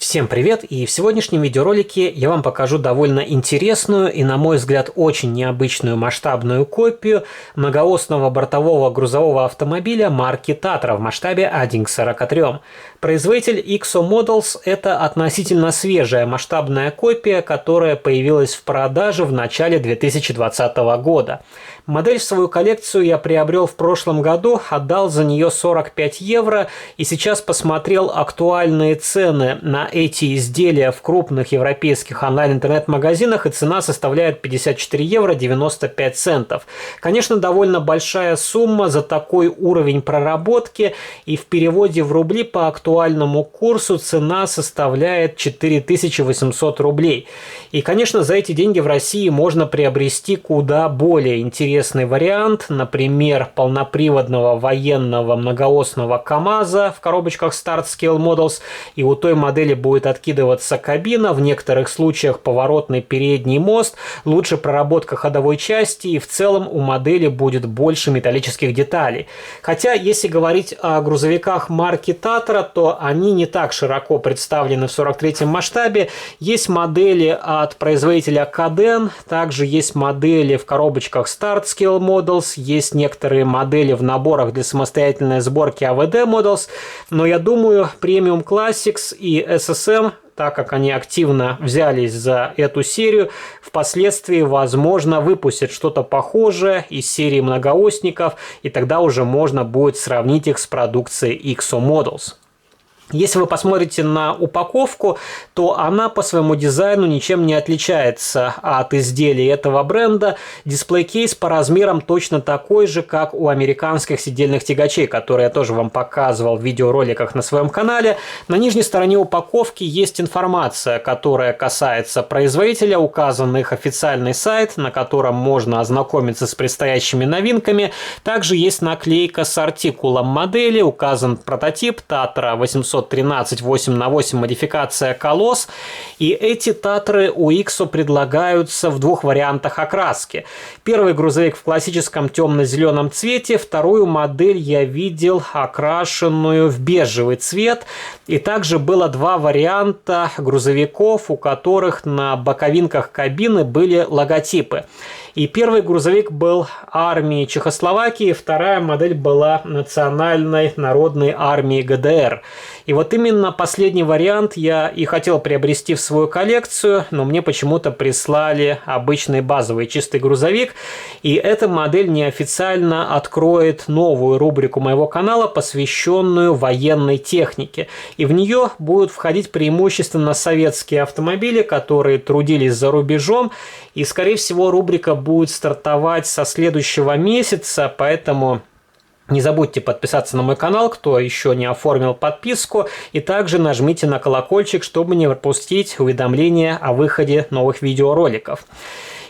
Всем привет! И в сегодняшнем видеоролике я вам покажу довольно интересную и, на мой взгляд, очень необычную масштабную копию многоосного бортового грузового автомобиля марки Tatra в масштабе 1:43. Производитель XO Models – это относительно свежая масштабная копия, которая появилась в продаже в начале 2020 года. Модель в свою коллекцию я приобрел в прошлом году, отдал за нее 45 евро и сейчас посмотрел актуальные цены на эти изделия в крупных европейских онлайн-интернет-магазинах, и цена составляет 54 евро 95 центов. Конечно, довольно большая сумма за такой уровень проработки, и в переводе в рубли по актуальному курсу цена составляет 4800 рублей. И, конечно, за эти деньги в России можно приобрести куда более интересный вариант, например, полноприводного военного многоосного КАМАЗа в коробочках Start Scale Models, и у той модели будет откидываться кабина, в некоторых случаях поворотный передний мост, лучше проработка ходовой части, и в целом у модели будет больше металлических деталей. Хотя, если говорить о грузовиках марки Tatra, то они не так широко представлены в 43-м масштабе. Есть модели от производителя Cadden, также есть модели в коробочках Start Scale Models, есть некоторые модели в наборах для самостоятельной сборки AVD Models, но я думаю, Premium Classics и SSM, так как они активно взялись за эту серию, впоследствии, возможно, выпустят что-то похожее из серии многоосников, и тогда уже можно будет сравнить их с продукцией XO Models. Если вы посмотрите на упаковку, то она по своему дизайну ничем не отличается от изделий этого бренда. Дисплей-кейс по размерам точно такой же, как у американских сидельных тягачей, которые я тоже вам показывал в видеороликах на своем канале. На нижней стороне упаковки есть информация, которая касается производителя, указан их официальный сайт, на котором можно ознакомиться с предстоящими новинками. Также есть наклейка с артикулом модели, указан прототип Tatra 813 8/8 модификация Колосс, и эти Татры у XO предлагаются в двух вариантах окраски. Первый грузовик в классическом темно-зеленом цвете, вторую модель я видел окрашенную в бежевый цвет, и также было два варианта грузовиков, у которых на боковинках кабины были логотипы. И первый грузовик был армии Чехословакии, вторая модель была Национальной народной армии ГДР. И вот именно последний вариант я и хотел приобрести в свою коллекцию, но мне почему-то прислали обычный базовый чистый грузовик. И эта модель неофициально откроет новую рубрику моего канала, посвященную военной технике. И в нее будут входить преимущественно советские автомобили, которые трудились за рубежом. И, скорее всего, рубрика будет стартовать со следующего месяца, поэтому не забудьте подписаться на мой канал, кто еще не оформил подписку, и также нажмите на колокольчик, чтобы не пропустить уведомления о выходе новых видеороликов.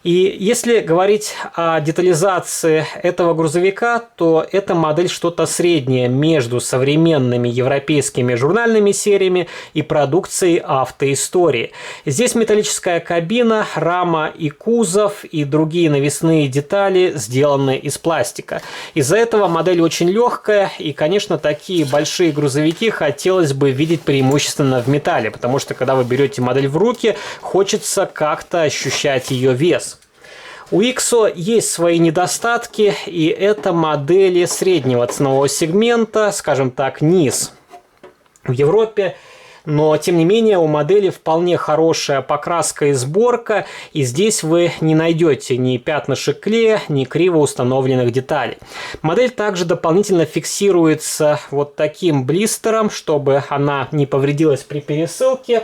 И если говорить о детализации этого грузовика, то эта модель что-то среднее между современными европейскими журнальными сериями и продукцией автоистории. Здесь металлическая кабина, рама и кузов, и другие навесные детали сделаны из пластика. Из-за этого модель очень легкая, и, конечно, такие большие грузовики хотелось бы видеть преимущественно в металле, потому что, когда вы берете модель в руки, хочется как-то ощущать ее вес. У XO есть свои недостатки, и это модели среднего ценового сегмента, скажем так, низ в Европе. Но, тем не менее, у модели вполне хорошая покраска и сборка, и здесь вы не найдете ни пятнышек клея, ни криво установленных деталей. Модель также дополнительно фиксируется вот таким блистером, чтобы она не повредилась при пересылке.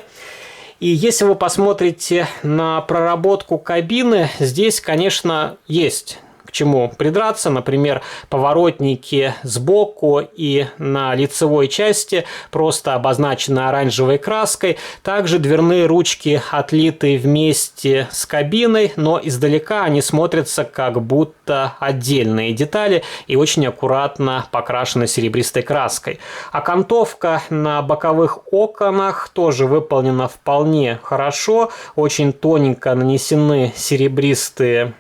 И если вы посмотрите на проработку кабины, здесь, конечно, есть к чему придраться. Например, поворотники сбоку и на лицевой части просто обозначены оранжевой краской. Также дверные ручки отлиты вместе с кабиной, но издалека они смотрятся как будто отдельные детали и очень аккуратно покрашены серебристой краской. Окантовка на боковых окнах тоже выполнена вполне хорошо. Очень тоненько нанесены серебристые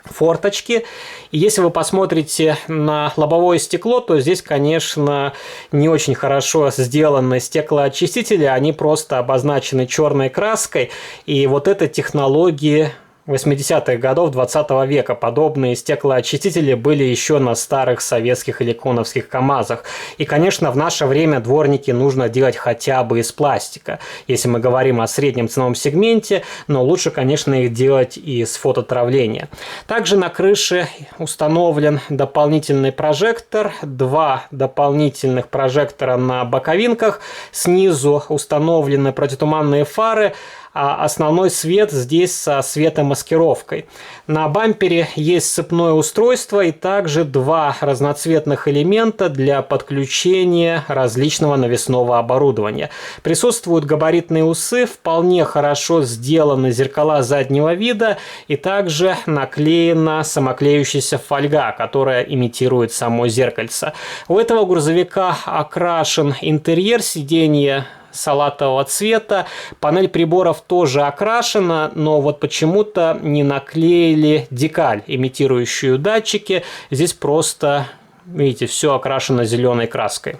форточки. И если вы посмотрите на лобовое стекло, то здесь, конечно, не очень хорошо сделаны стеклоочистители, они просто обозначены черной краской, и вот эта технология 80-х годов 20 века. Подобные стеклоочистители были еще на старых советских или КОНовских КАМАЗах. И, конечно, в наше время дворники нужно делать хотя бы из пластика, если мы говорим о среднем ценовом сегменте, но лучше, конечно, их делать из фототравления. Также на крыше установлен дополнительный прожектор, 2 дополнительных прожектора на боковинках, снизу установлены противотуманные фары, а основной свет здесь со светомаскировкой. На бампере есть сцепное устройство и также 2 разноцветных элемента для подключения различного навесного оборудования. Присутствуют габаритные усы, вполне хорошо сделаны зеркала заднего вида и также наклеена самоклеющаяся фольга, которая имитирует само зеркальце. У этого грузовика окрашен интерьер, сиденья салатового цвета. Панель приборов тоже окрашена, но вот почему-то не наклеили декаль, имитирующую датчики. Здесь просто, видите, все окрашено зеленой краской.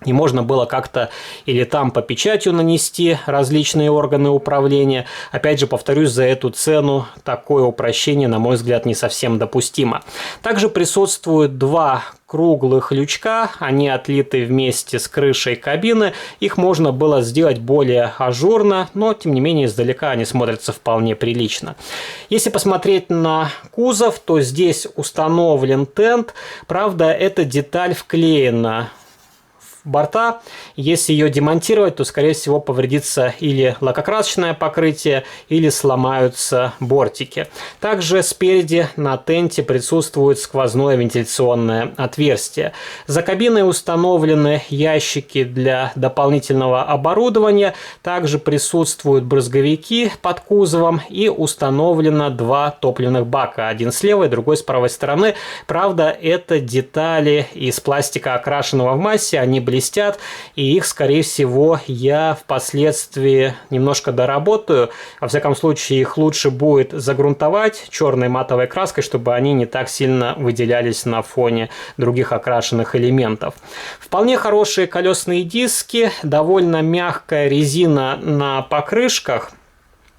И можно было как-то или там по печатью нанести различные органы управления. Опять же, повторюсь, за эту цену такое упрощение, на мой взгляд, не совсем допустимо. Также присутствуют 2 круглых лючка, они отлиты вместе с крышей кабины. Их можно было сделать более ажурно, но тем не менее издалека они смотрятся вполне прилично. Если посмотреть на кузов, то здесь установлен тент. Правда, эта деталь вклеена борта. Если ее демонтировать, то, скорее всего, повредится или лакокрасочное покрытие, или сломаются бортики. Также спереди на тенте присутствует сквозное вентиляционное отверстие. За кабиной установлены ящики для дополнительного оборудования. Также присутствуют брызговики под кузовом и установлено 2 топливных бака. Один слева и другой с правой стороны. Правда, это детали из пластика, окрашенного в массе. Они блестят, и их, скорее всего, я впоследствии немножко доработаю. Во всяком случае, их лучше будет загрунтовать черной матовой краской, чтобы они не так сильно выделялись на фоне других окрашенных элементов. Вполне хорошие колесные диски, довольно мягкая резина на покрышках.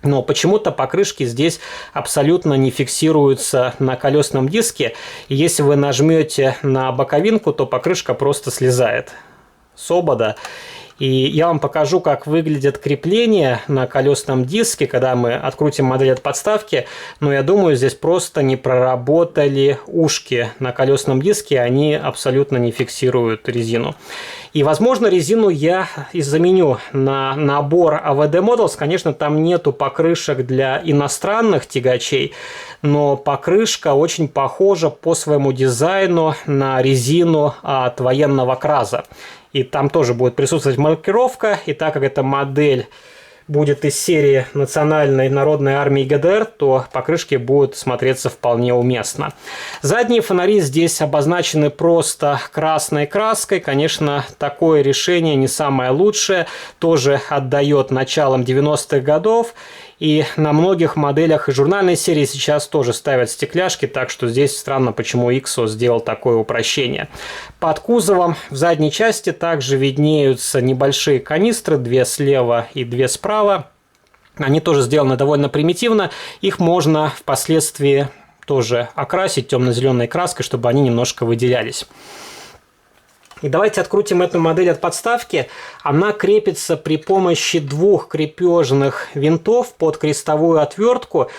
Но почему-то покрышки здесь абсолютно не фиксируются на колесном диске. И если вы нажмете на боковинку, то покрышка просто слезает с обода. И я вам покажу, как выглядят крепления на колесном диске, когда мы открутим модель от подставки. Но я думаю, здесь просто не проработали ушки на колесном диске, они абсолютно не фиксируют резину. И, возможно, резину я и заменю на набор AVD Models. Конечно, там нету покрышек для иностранных тягачей, но покрышка очень похожа по своему дизайну на резину от военного КРАЗа. И там тоже будет присутствовать маркировка. И так как эта модель будет из серии Национальной народной армии ГДР, то покрышки будут смотреться вполне уместно. Задние фонари здесь обозначены просто красной краской. Конечно, такое решение не самое лучшее. Тоже отдает началом 90-х годов. И на многих моделях и журнальной серии сейчас тоже ставят стекляшки, так что здесь странно, почему Иксо сделал такое упрощение. Под кузовом в задней части также виднеются небольшие канистры, 2 слева и 2 справа. Они тоже сделаны довольно примитивно, их можно впоследствии тоже окрасить темно-зеленой краской, чтобы они немножко выделялись. И давайте открутим эту модель от подставки. Она крепится при помощи 2 крепежных винтов под крестовую отвертку.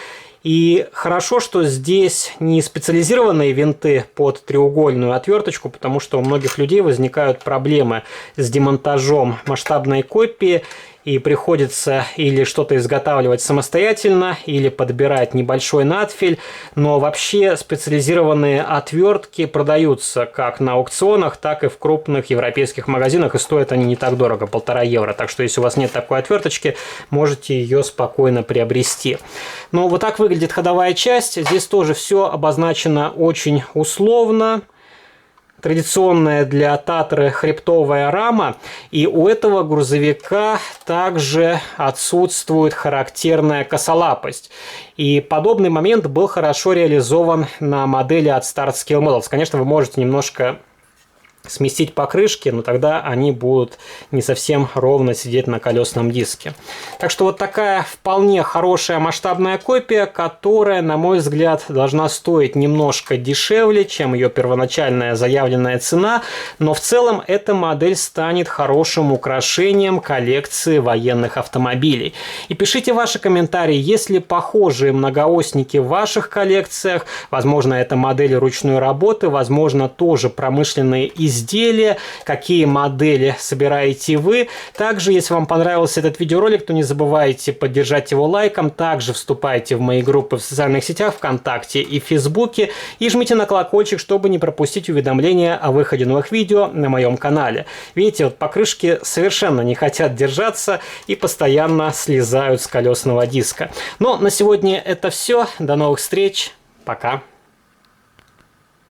И хорошо, что здесь не специализированные винты под треугольную отверточку, потому что у многих людей возникают проблемы с демонтажом масштабной копии. И приходится или что-то изготавливать самостоятельно, или подбирать небольшой надфиль. Но вообще специализированные отвертки продаются как на аукционах, так и в крупных европейских магазинах. И стоят они не так дорого, 1,5 евро. Так что если у вас нет такой отверточки, можете ее спокойно приобрести. Но вот так выглядит ходовая часть. Здесь тоже все обозначено очень условно. традиционная для Татры хребтовая рама, и у этого грузовика также отсутствует характерная косолапость. И подобный момент был хорошо реализован на модели от Starscale Models. Конечно, вы можете немножко сместить покрышки, но тогда они будут не совсем ровно сидеть на колесном диске. Так что вот такая вполне хорошая масштабная копия, которая, на мой взгляд, должна стоить немножко дешевле, чем ее первоначальная заявленная цена, но в целом эта модель станет хорошим украшением коллекции военных автомобилей. И пишите ваши комментарии, есть ли похожие многоосники в ваших коллекциях, возможно, это модели ручной работы, возможно, тоже промышленные изделия, какие модели собираете вы. Также, если вам понравился этот видеоролик, то не забывайте поддержать его лайком. Также вступайте в мои группы в социальных сетях ВКонтакте и Фейсбуке и жмите на колокольчик, чтобы не пропустить уведомления о выходе новых видео на моем канале. Видите, вот покрышки совершенно не хотят держаться и постоянно слезают с колесного диска. Но на сегодня это все. До новых встреч. Пока.